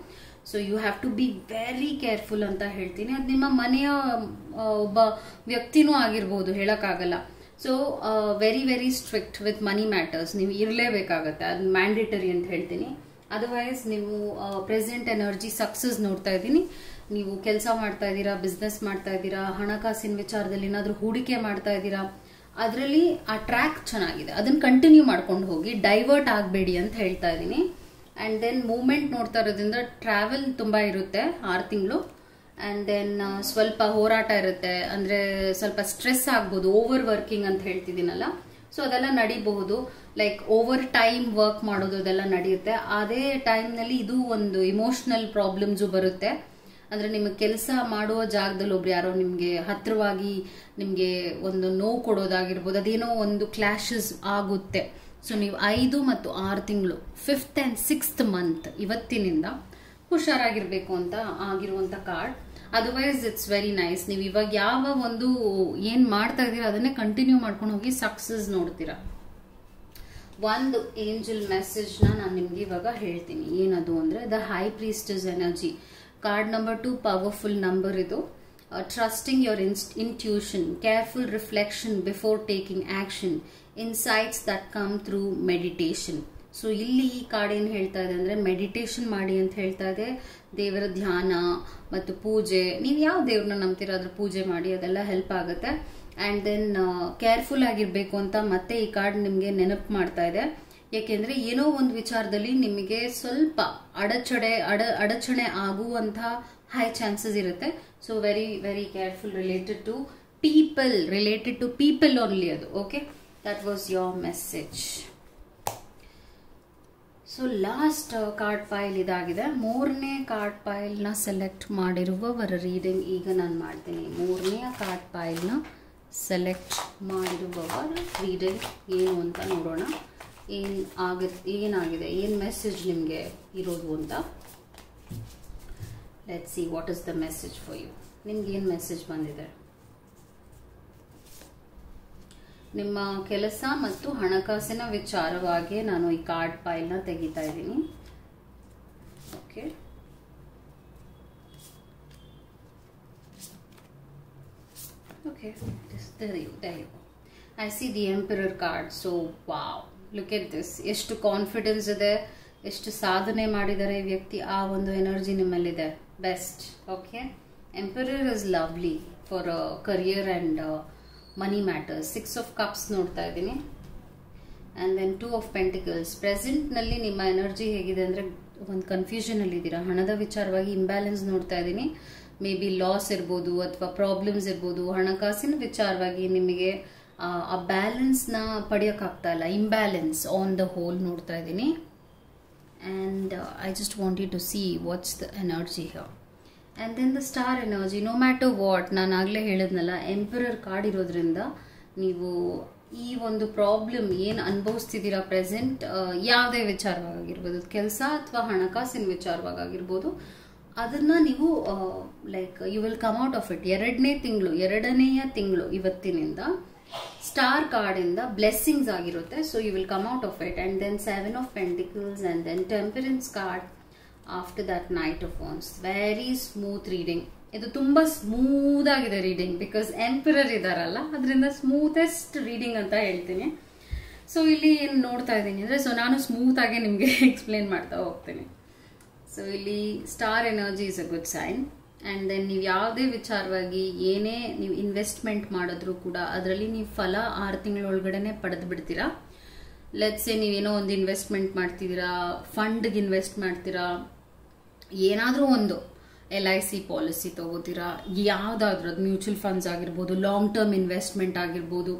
So you have to be very careful ಅಂತ ಹೇಳ್ತೀನಿ. ಅದು ನಿಮ್ಮ ಮನೆಯ ಒಬ್ಬ ವ್ಯಕ್ತಿನೂ ಆಗಿರ್ಬೋದು, ಹೇಳೋಕ್ಕಾಗಲ್ಲ. So very very strict with money matters ನೀವು ಇರಲೇಬೇಕಾಗತ್ತೆ, ಅದು ಮ್ಯಾಂಡೇಟರಿ ಅಂತ ಹೇಳ್ತೀನಿ. ಅದರ್ವೈಸ್ ನೀವು ಪ್ರೆಸೆಂಟ್ ಎನರ್ಜಿ ಸಕ್ಸಸ್ ನೋಡ್ತಾ ಇದ್ದೀನಿ. ನೀವು ಕೆಲಸ ಮಾಡ್ತಾ ಇದ್ದೀರಾ, ಬಿಸ್ನೆಸ್ ಮಾಡ್ತಾ ಇದ್ದೀರಾ, ಹಣಕಾಸಿನ ವಿಚಾರದಲ್ಲಿ ಏನಾದರೂ ಹೂಡಿಕೆ ಮಾಡ್ತಾ ಇದ್ದೀರಾ, ಅದರಲ್ಲಿ ಆ ಟ್ರ್ಯಾಕ್ ಚೆನ್ನಾಗಿದೆ, ಅದನ್ನ ಕಂಟಿನ್ಯೂ ಮಾಡ್ಕೊಂಡು ಹೋಗಿ, ಡೈವರ್ಟ್ ಆಗಬೇಡಿ ಅಂತ ಹೇಳ್ತಾ ಇದ್ದೀನಿ. ಆ್ಯಂಡ್ ದೆನ್ ಮೂವ್ಮೆಂಟ್ ನೋಡ್ತಾ ಇರೋದ್ರಿಂದ ಟ್ರಾವೆಲ್ ತುಂಬ ಇರುತ್ತೆ 6 ತಿಂಗಳು. ಆ್ಯಂಡ್ ದೆನ್ ಸ್ವಲ್ಪ ಹೋರಾಟ ಇರುತ್ತೆ, ಅಂದರೆ ಸ್ವಲ್ಪ ಸ್ಟ್ರೆಸ್ ಆಗ್ಬೋದು, ಓವರ್ ವರ್ಕಿಂಗ್ ಅಂತ ಹೇಳ್ತಿದ್ದೀನಲ್ಲ, ಸೊ ಅದೆಲ್ಲ ನಡಿಬಹುದು. ಲೈಕ್ ಓವರ್ ಟೈಮ್ ವರ್ಕ್ ಮಾಡೋದು ಅದೆಲ್ಲ ನಡೆಯುತ್ತೆ. ಅದೇ ಟೈಮ್ನಲ್ಲಿ ಇದು ಒಂದು ಇಮೋಷನಲ್ ಪ್ರಾಬ್ಲಮ್ಸು ಬರುತ್ತೆ. ಅಂದರೆ ನಿಮಗೆ ಕೆಲಸ ಮಾಡುವ ಜಾಗದಲ್ಲಿ ಒಬ್ರು ಯಾರೋ ನಿಮಗೆ ಹತ್ತಿರವಾಗಿ ನಿಮಗೆ ಒಂದು ನೋವು ಕೊಡೋದಾಗಿರ್ಬೋದು, ಅದೇನೋ ಒಂದು ಕ್ಲಾಶಸ್ ಆಗುತ್ತೆ. ಸೊ ನೀವು 5 ಮತ್ತು 6 ತಿಂಗಳು 5th and 6th ಮಂತ್ ಇವತ್ತಿನಿಂದ ಹುಷಾರಾಗಿರ್ಬೇಕು ಅಂತ ಆಗಿರುವಂತ card. Otherwise it's very nice. ನೀವು ಇವಾಗ ಯಾವ ಒಂದು ಏನ್ ಮಾಡ್ತಾ ಇದ್ದೀರಾ ಅದನ್ನೇ ಕಂಟಿನ್ಯೂ ಮಾಡ್ಕೊಂಡು ಹೋಗಿ ಸಕ್ಸಸ್ ನೋಡ್ತೀರಾ. ಒಂದು ಏಂಜಲ್ ಮೆಸೇಜ್ ನಾನು ನಿಮ್ಗೆ ಇವಾಗ ಹೇಳ್ತೀನಿ. ಏನದು ಅಂದ್ರೆ the high priestess energy. Card number 2 powerful number ಇದು. Trusting your intuition, careful reflection before taking action, insights that come through meditation. So ಇಲ್ಲಿ ಈ ಕಾರ್ಡ್ ಏನು ಹೇಳ್ತಾ ಇದೆ ಅಂದ್ರೆ ಮೆಡಿಟೇಷನ್ ಮಾಡಿ ಅಂತ ಹೇಳ್ತಾ ಇದೆ. ದೇವರ ಧ್ಯಾನ ಮತ್ತು ಪೂಜೆ, ನೀವು ಯಾವ ದೇವ್ರನ್ನ ನಂಬ್ತೀರಾ ಅದ್ರ ಪೂಜೆ ಮಾಡಿ, ಅದೆಲ್ಲ ಹೆಲ್ಪ್ ಆಗುತ್ತೆ. ಆ್ಯಂಡ್ ದೆನ್ ಕೇರ್ಫುಲ್ ಆಗಿರ್ಬೇಕು ಅಂತ ಮತ್ತೆ ಈ ಕಾರ್ಡ್ ನಿಮಗೆ ನೆನಪು ಮಾಡ್ತಾ ಇದೆ. ಏಕೆಂದ್ರೆ ಏನೋ ಒಂದು ವಿಚಾರದಲ್ಲಿ ನಿಮಗೆ ಸ್ವಲ್ಪ ಅಡಚಣೆ ಆಗುವಂತಹ ಹೈ ಚಾನ್ಸಸ್ ಇರುತ್ತೆ. So very very careful related to people only ಅದು. Okay, that was your message. So last card pile ಇದಾಗಿದೆ. 3ನೇ ಕಾರ್ಡ್ ಫೈಲ್ನ ಸೆಲೆಕ್ಟ್ ಮಾಡಿರುವವರ ರೀಡಿಂಗ್ ಈಗ ನಾನು ಮಾಡ್ತೀನಿ. 3ನೇ ಕಾರ್ಡ್ ಫೈಲ್ನ ಸೆಲೆಕ್ಟ್ ಮಾಡಿರುವವರ ರೀಡಿಂಗ್ ಏನು ಅಂತ ನೋಡೋಣ. ಏನಾಗಿದೆ, ಏನು ಮೆಸೇಜ್ ನಿಮಗೆ ಇರೋದು ಅಂತ. Let's see what is the message for you. ನಿಮ್ಗೆ ಏನು ಮೆಸೇಜ್ ಬಂದಿದೆ? ನಿಮ್ಮ ಕೆಲಸ ಮತ್ತು ಹಣಕಾಸಿನ ವಿಚಾರವಾಗಿ ನಾನು ಈ ಕಾರ್ಡ್ ಫೈಲ್ನ ತೆಗಿತಾ ಇದ್ದೀನಿ. Okay, Okay, there you go. I see the Emperor card. So wow, look at this. ಎಷ್ಟು ಕಾನ್ಫಿಡೆನ್ಸ್ ಇದೆ, ಎಷ್ಟು ಸಾಧನೆ ಮಾಡಿದ್ದಾರೆ ಈ ವ್ಯಕ್ತಿ, ಆ ಒಂದು ಎನರ್ಜಿ ನಿಮ್ಮಲ್ಲಿದೆ. Best. Okay, emperor is lovely for career and money matters. 6 of Cups ನೋಡ್ತಾ ಇದ್ದೀನಿ. And then 2 of Pentacles. ಪ್ರೆಸೆಂಟ್ನಲ್ಲಿ ನಿಮ್ಮ ಎನರ್ಜಿ ಹೇಗಿದೆ ಅಂದರೆ ಒಂದು ಕನ್ಫ್ಯೂಷನಲ್ಲಿ ಇದ್ದೀರಾ. ಹಣದ ವಿಚಾರವಾಗಿ ಇಂಬ್ಯಾಲೆನ್ಸ್ ನೋಡ್ತಾ ಇದ್ದೀನಿ. ಮೇ ಬಿ ಲಾಸ್ ಇರ್ಬೋದು ಅಥವಾ ಪ್ರಾಬ್ಲಮ್ಸ್ ಇರ್ಬೋದು. ಹಣಕಾಸಿನ ವಿಚಾರವಾಗಿ ನಿಮಗೆ ಆ ಬ್ಯಾಲೆನ್ಸ್ನ ಪಡೆಯೋಕ್ಕಾಗ್ತಾ ಇಲ್ಲ. ಇಂಬ್ಯಾಲೆನ್ಸ್ ಆನ್ ದ ಹೋಲ್ ನೋಡ್ತಾ ಇದ್ದೀನಿ. And I just want you to see what's the energy here. And then the star energy. No matter what, ನಾನು ಆಗಲೇ ಹೇಳಿದ್ನಲ್ಲ, ಎಂಪರರ್ ಕಾರ್ಡ್ ಇರೋದ್ರಿಂದ ನೀವು ಈ ಒಂದು ಪ್ರಾಬ್ಲಮ್ ಏನು ಅನುಭವಿಸ್ತಿದ್ದೀರಾ ಪ್ರೆಸೆಂಟ್, ಯಾವುದೇ ವಿಚಾರವಾಗಿರ್ಬೋದು, ಕೆಲಸ ಅಥವಾ ಹಣಕಾಸಿನ ವಿಚಾರವಾಗಿರ್ಬೋದು, ಅದನ್ನ ನೀವು like you will come out of it. ಎರಡನೆಯ ತಿಂಗಳು ಇವತ್ತಿನಿಂದ ಸ್ಟಾರ್ ಕಾರ್ಡ್ ಇಂದ ಬ್ಲೆಸ್ಸಿಂಗ್ಸ್ ಆಗಿರುತ್ತೆ. So you will come out of it. And then 7 of Pentacles and then Temperance card. After that Knight of Wands. Very smooth reading. ಇದು ತುಂಬಾ smooth ಆಗಿದೆ reading, because emperor ಇದಾರಲ್ಲ, ಅದರಿಂದ ಸ್ಮೂತೆಸ್ಟ್ ರೀಡಿಂಗ್ ಅಂತ ಹೇಳ್ತೀನಿ. So ಇಲ್ಲಿ ಏನು ನೋಡ್ತಾ ಇದ್ದೀನಿ ಅಂದ್ರೆ, ಸೊ ನಾನು ಸ್ಮೂತ್ ಆಗಿ ನಿಮಗೆ ಎಕ್ಸ್ಪ್ಲೇನ್ ಮಾಡ್ತಾ ಹೋಗ್ತೀನಿ. ಸೊ ಇಲ್ಲಿ star energy is a good sign. And then ನೀವು ಯಾವುದೇ ವಿಚಾರವಾಗಿ ಏನೇ ನೀವು ಇನ್ವೆಸ್ಟ್ಮೆಂಟ್ ಮಾಡಿದ್ರೂ ಕೂಡ ಅದರಲ್ಲಿ ನೀವು ಫಲ 6 ತಿಂಗಳೊಳಗಡೆನೆ ಪಡೆದು ಬಿಡ್ತೀರಾ. ಲೆಟ್ಸ್ ನೀವೇನೋ ಒಂದು ಇನ್ವೆಸ್ಟ್ಮೆಂಟ್ ಮಾಡ್ತಿದ್ದೀರಾ, ಫಂಡ್ಗೆ ಇನ್ವೆಸ್ಟ್ ಮಾಡ್ತೀರಾ, ಏನಾದರೂ ಒಂದು LIC ಪಾಲಿಸಿ ತಗೋತೀರಾ, ಯಾವುದಾದ್ರೂ ಅದು ಮ್ಯೂಚುವಲ್ ಫಂಡ್ಸ್ ಆಗಿರ್ಬೋದು, ಲಾಂಗ್ ಟರ್ಮ್ ಇನ್ವೆಸ್ಟ್ಮೆಂಟ್ ಆಗಿರ್ಬೋದು,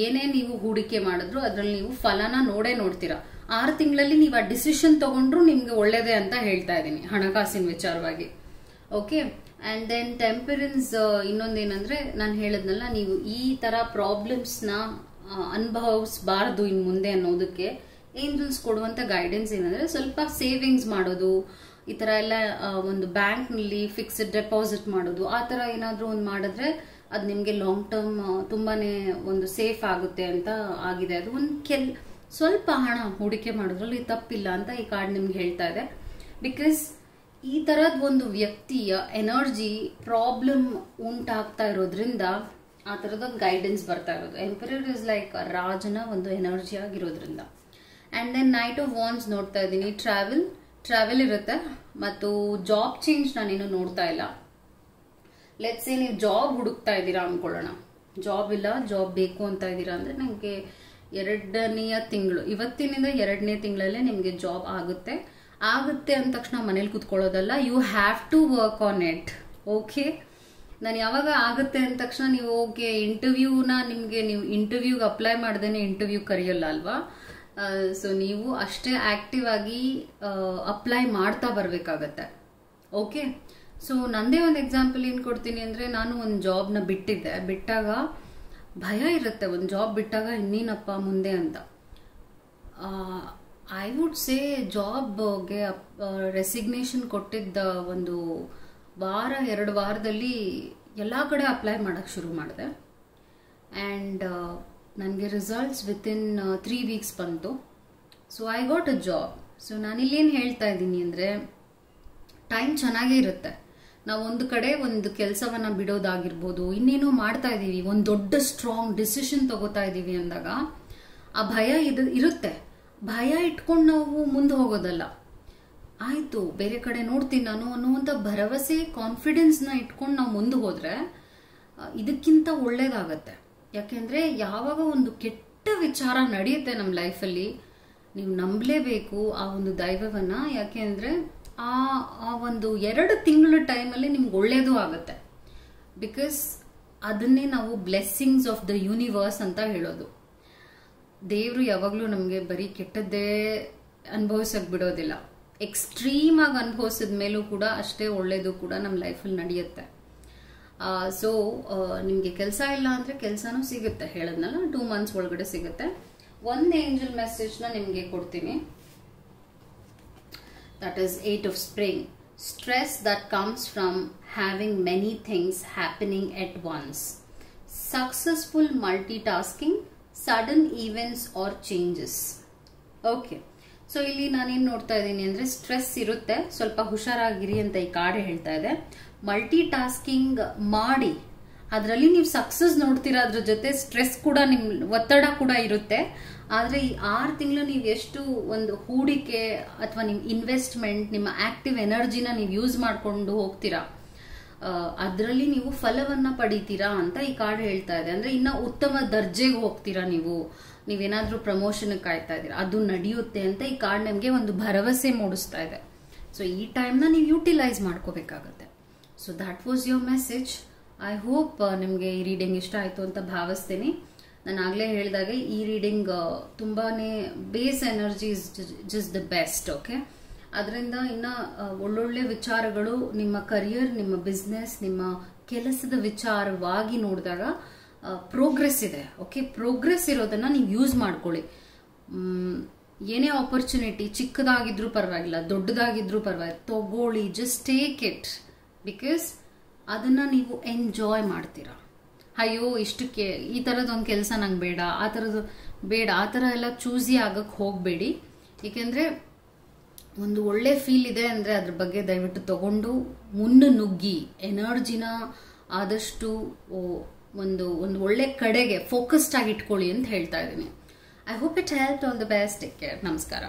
ಏನೇ ನೀವು ಹೂಡಿಕೆ ಮಾಡಿದ್ರು ಅದರಲ್ಲಿ ನೀವು ಫಲನ ನೋಡ್ತೀರಾ. 6 ತಿಂಗಳಲ್ಲಿ ನೀವು ಆ ಡಿಸಿಷನ್ ತಗೊಂಡ್ರು ನಿಮ್ಗೆ ಒಳ್ಳೇದೇ ಅಂತ ಹೇಳ್ತಾ ಇದ್ದೀನಿ ಹಣಕಾಸಿನ ವಿಚಾರವಾಗಿ. ಓಕೆ. And then temperance. ಇನ್ನೊಂದೇನಂದ್ರೆ, ನಾನು ಹೇಳಿದ್ನಲ್ಲ, ನೀವು ಈ ತರ ಪ್ರಾಬ್ಲಮ್ಸ್ನ ಅನುಭವಿಸಬಾರ್ದು ಇನ್ನು ಮುಂದೆ ಅನ್ನೋದಕ್ಕೆ ಏಂಜಲ್ಸ್ ಕೊಡುವಂತ ಗೈಡೆನ್ಸ್ ಏನಂದ್ರೆ, ಸ್ವಲ್ಪ ಸೇವಿಂಗ್ಸ್ ಮಾಡೋದು, ಈ ತರ ಎಲ್ಲ ಒಂದು ಬ್ಯಾಂಕ್ನಲ್ಲಿ ಫಿಕ್ಸ್ಡ್ ಡೆಪಾಸಿಟ್ ಮಾಡೋದು, ಆ ತರ ಏನಾದ್ರೂ ಒಂದು ಮಾಡಿದ್ರೆ ಅದು ನಿಮ್ಗೆ ಲಾಂಗ್ ಟರ್ಮ್ ತುಂಬಾನೇ ಒಂದು ಸೇಫ್ ಆಗುತ್ತೆ ಅಂತ ಆಗಿದೆ. ಅದು ಒಂದು ಸ್ವಲ್ಪ ಹಣ ಹೂಡಿಕೆ ಮಾಡೋದ್ರಲ್ಲಿ ತಪ್ಪಿಲ್ಲ ಅಂತ ಈ ಕಾರ್ಡ್ ನಿಮ್ಗೆ ಹೇಳ್ತಾ ಇದೆ. ಬಿಕಾಸ್ ಈ ತರದ್ ಒಂದು ವ್ಯಕ್ತಿಯ ಎನರ್ಜಿ ಪ್ರಾಬ್ಲಮ್ ಉಂಟಾಗ್ತಾ ಇರೋದ್ರಿಂದ ಆ ತರದೊಂದು ಗೈಡೆನ್ಸ್ ಬರ್ತಾ ಇರೋದು. ಎಂಪರರ್ ಇಸ್ ಲೈಕ್ ರಾಜನ ಒಂದು ಎನರ್ಜಿ ಆಗಿರೋದ್ರಿಂದ. And then Knight of Wands ನೋಡ್ತಾ ಇದ್ದೀನಿ. ಟ್ರಾವೆಲ್ ಇರುತ್ತೆ ಮತ್ತು ಜಾಬ್ ಚೇಂಜ್ ನಾನೇನು ನೋಡ್ತಾ ಇಲ್ಲ. ಲೆಟ್ಸ್ ಸೇ ನೀವು ಜಾಬ್ ಹುಡುಕ್ತಾ ಇದ್ದೀರಾ ಅನ್ಕೊಳ್ಳೋಣ. ಜಾಬ್ ಇಲ್ಲ, ಜಾಬ್ ಬೇಕು ಅಂತ ಇದ್ದೀರಾ ಅಂದ್ರೆ, ನನಗೆ 2ನೇ ತಿಂಗಳು ಇವತ್ತಿನಿಂದ 2ನೇ ತಿಂಗಳಲ್ಲೇ ನಿಮಗೆ ಜಾಬ್ ಆಗುತ್ತೆ ಅಂದ ತಕ್ಷಣ ಮನೇಲಿ ಕೂತ್ಕೊಳ್ಳೋದಲ್ಲ. You have to work on it. Okay. ನಾನು ಯಾವಾಗ ಆಗುತ್ತೆ ಅಂದ ತಕ್ಷಣ ನೀವು ಓಕೆ ಇಂಟರ್ವ್ಯೂನ ನೀವು ಇಂಟರ್ವ್ಯೂಗೆ ಅಪ್ಲೈ ಮಾಡ್ದೇನೆ ಇಂಟರ್ವ್ಯೂ ಕರೆಯಲ್ಲ ಅಲ್ವಾ. ಸೊ ನೀವು ಅಷ್ಟೇ ಆಕ್ಟಿವ್ ಆಗಿ ಅಪ್ಲೈ ಮಾಡ್ತಾ ಬರ್ಬೇಕಾಗತ್ತೆ. ಓಕೆ. ಸೊ ನಂದೇ ಒಂದು ಎಕ್ಸಾಂಪಲ್ ಏನು ಕೊಡ್ತೀನಿ ಅಂದ್ರೆ, ನಾನು ಒಂದು ಜಾಬ್ನ ಬಿಟ್ಟಾಗ ಭಯ ಇರುತ್ತೆ. ಒಂದು ಜಾಬ್ ಬಿಟ್ಟಾಗ ಇನ್ನೇನಪ್ಪ ಮುಂದೆ ಅಂತ. ಐ ವುಡ್ ಸೇ ಜಾಬ್ಗೆ ರೆಸಿಗ್ನೇಷನ್ ಕೊಟ್ಟಿದ್ದ ಒಂದು 2 ವಾರದಲ್ಲಿ ಎಲ್ಲ ಕಡೆ ಅಪ್ಲೈ ಮಾಡಕ್ಕೆ ಶುರು ಮಾಡಿದೆ. ಆ್ಯಂಡ್ ನನಗೆ ರಿಸಲ್ಟ್ಸ್ ವಿತಿನ್ 3 weeks ಬಂತು. So I got a job. So ನಾನಿಲ್ಲೇನು ಹೇಳ್ತಾ ಇದ್ದೀನಿ ಅಂದರೆ, ಟೈಮ್ ಚೆನ್ನಾಗೇ ಇರುತ್ತೆ. ನಾವು ಒಂದು ಕಡೆ ಒಂದು ಕೆಲಸವನ್ನ ಬಿಡೋದಾಗಿರ್ಬೋದು, ಇನ್ನೇನೋ ಮಾಡ್ತಾ ಇದ್ದೀವಿ, ಒಂದು ದೊಡ್ಡ ಸ್ಟ್ರಾಂಗ್ ಡಿಸಿಷನ್ ತಗೋತಾ ಇದ್ದೀವಿ ಅಂದಾಗ ಆ ಭಯ ಇರುತ್ತೆ. ಭಯ ಇಟ್ಕೊಂಡು ನಾವು ಮುಂದೆ ಹೋಗೋದಲ್ಲ. ಆಯ್ತು, ಬೇರೆ ಕಡೆ ನೋಡ್ತೀನಿ ನಾನು ಅನ್ನುವಂಥ ಭರವಸೆ, ಕಾನ್ಫಿಡೆನ್ಸ್ನ ಇಟ್ಕೊಂಡು ನಾವು ಮುಂದೆ ಹೋದ್ರೆ ಇದಕ್ಕಿಂತ ಒಳ್ಳೇದಾಗತ್ತೆ. ಯಾಕೆಂದ್ರೆ ಯಾವಾಗ ಒಂದು ಕೆಟ್ಟ ವಿಚಾರ ನಡೆಯುತ್ತೆ ನಮ್ಮ ಲೈಫಲ್ಲಿ, ನೀವು ನಂಬಲೇಬೇಕು ಆ ಒಂದು ದೈವವನ್ನ. ಯಾಕೆಂದ್ರೆ ಆ ಒಂದು 2 ತಿಂಗಳ ಟೈಮಲ್ಲಿ ನಿಮ್ಗೆ ಒಳ್ಳೇದು ಆಗುತ್ತೆ. ಬಿಕಾಸ್ ಅದನ್ನೇ ನಾವು ಬ್ಲೆಸ್ಸಿಂಗ್ಸ್ ಆಫ್ ದ ಯೂನಿವರ್ಸ್ ಅಂತ ಹೇಳೋದು. ದೇವರು ಯಾವಾಗಲೂ ನಮಗೆ ಬರೀ ಕೆಟ್ಟದ್ದೇ ಅನುಭವಿಸಕ್ ಬಿಡೋದಿಲ್ಲ. ಎಕ್ಸ್ಟ್ರೀಮ್ ಆಗಿ ಅನುಭವಿಸಿದ ಮೇಲೂ ಕೂಡ ಅಷ್ಟೇ ಒಳ್ಳೇದು ಕೂಡ ನಮ್ಮ ಲೈಫಲ್ಲಿ ನಡೆಯುತ್ತೆ. ಸೊ ನಿಮಗೆ ಕೆಲಸ ಇಲ್ಲ ಅಂದ್ರೆ ಕೆಲಸನೂ ಸಿಗುತ್ತೆ. ಹೇಳದ್ನಲ್ಲ, 2 months ಒಳಗಡೆ ಸಿಗುತ್ತೆ. ಒಂದು ಏಂಜಲ್ ಮೆಸೇಜ್ನ ನಿಮಗೆ ಕೊಡ್ತೀನಿ. That is 8 of Spring. Stress that comes from having many things happening at once. Successful multitasking, sudden events or changes. Okay. So ಇಲ್ಲಿ ನಾನೇನು ನೋಡ್ತಾ ಇದ್ದೀನಿ ಅಂದ್ರೆ, ಸ್ಟ್ರೆಸ್ ಇರುತ್ತೆ, ಸ್ವಲ್ಪ ಹುಷಾರಾಗಿರಿ ಅಂತ ಈ ಕಾರ್ಡ್ ಹೇಳ್ತಾ ಇದೆ. ಮಲ್ಟಿ ಟಾಸ್ಕಿಂಗ್ ಮಾಡಿ ಅದರಲ್ಲಿ ನೀವು ಸಕ್ಸಸ್ ನೋಡ್ತೀರಾ, ಅದ್ರ ಜೊತೆ ಸ್ಟ್ರೆಸ್ ಕೂಡ, ನಿಮ್ ಒತ್ತಡ ಕೂಡ ಇರುತ್ತೆ. ಆದ್ರೆ ಈ 6 ತಿಂಗಳು ನೀವು ಎಷ್ಟು ಒಂದು ಹೂಡಿಕೆ ಅಥವಾ ನಿಮ್ ಇನ್ವೆಸ್ಟ್ಮೆಂಟ್, ನಿಮ್ಮ ಆಕ್ಟಿವ್ ಎನರ್ಜಿನ ನೀವು ಯೂಸ್ ಮಾಡ್ಕೊಂಡು ಹೋಗ್ತೀರಾ, ಅದರಲ್ಲಿ ನೀವು ಫಲವನ್ನ ಪಡಿತೀರಾ ಅಂತ ಈ ಕಾರ್ಡ್ ಹೇಳ್ತಾ ಇದೆ. ಅಂದ್ರೆ ಇನ್ನ ಉತ್ತಮ ದರ್ಜೆಗೆ ಹೋಗ್ತೀರಾ ನೀವೇನಾದ್ರೂ ಪ್ರಮೋಷನ್ ಕಾಯ್ತಾ ಇದ್ದೀರಾ, ಅದು ನಡೆಯುತ್ತೆ ಅಂತ ಈ ಕಾರ್ಡ್ ನಿಮ್ಗೆ ಒಂದು ಭರವಸೆ ಮೂಡಿಸ್ತಾ ಇದೆ. ಸೊ ಈ ಟೈಮ್ನ ನೀವು ಯೂಟಿಲೈಸ್ ಮಾಡ್ಕೋಬೇಕಾಗತ್ತೆ. So that was your message. I hope ನಿಮಗೆ ಈ ರೀಡಿಂಗ್ ಇಷ್ಟ ಆಯಿತು ಅಂತ ಭಾವಿಸ್ತೀನಿ. ನಾನು ಆಗಲೇ ಹೇಳಿದಾಗೆ ಈ ರೀಡಿಂಗ್ ತುಂಬಾನೇ base energy is just the best. Okay, ಅದರಿಂದ ಇನ್ನು ಒಳ್ಳೊಳ್ಳೆ ವಿಚಾರಗಳು ನಿಮ್ಮ ಕರಿಯರ್, ನಿಮ್ಮ ಬಿಸ್ನೆಸ್, ನಿಮ್ಮ ಕೆಲಸದ ವಿಚಾರವಾಗಿ ನೋಡಿದಾಗ ಪ್ರೋಗ್ರೆಸ್ ಇದೆ. ಓಕೆ, ಪ್ರೋಗ್ರೆಸ್ ಇರೋದನ್ನ ನೀವು ಯೂಸ್ ಮಾಡ್ಕೊಳ್ಳಿ. ಏನೇ ಆಪರ್ಚುನಿಟಿ ಚಿಕ್ಕದಾಗಿದ್ರೂ ಪರವಾಗಿಲ್ಲ, ದೊಡ್ಡದಾಗಿದ್ರೂ ಪರವಾಗಿಲ್ಲ, ತಗೊಳ್ಳಿ. ಜಸ್ಟ್ ಟೇಕ್ ಇಟ್, ಬಿಕಾಸ್ ಅದನ್ನ ನೀವು ಎಂಜಾಯ್ ಮಾಡ್ತೀರಾ. ಅಯ್ಯೋ ಇಷ್ಟಕ್ಕೆ ಈ ಥರದೊಂದು ಕೆಲಸ ನಂಗೆ ಬೇಡ, ಆ ಥರದ್ದು ಬೇಡ, ಆ ಥರ ಎಲ್ಲ ಚೂಸಿ ಆಗಕ್ಕೆ ಹೋಗಬೇಡಿ. ಏಕೆಂದರೆ ಒಂದು ಒಳ್ಳೆ ಫೀಲ್ ಇದೆ ಅಂದರೆ ಅದ್ರ ಬಗ್ಗೆ ದಯವಿಟ್ಟು ತಗೊಂಡು ನುಗ್ಗಿ ಎನರ್ಜಿನ ಆದಷ್ಟು ಒಂದು ಒಳ್ಳೆ ಕಡೆಗೆ ಫೋಕಸ್ಡ್ ಆಗಿ ಇಟ್ಕೊಳ್ಳಿ ಅಂತ ಹೇಳ್ತಾ ಇದ್ದೀನಿ. I hope it help. All the best. Take care. ನಮಸ್ಕಾರ.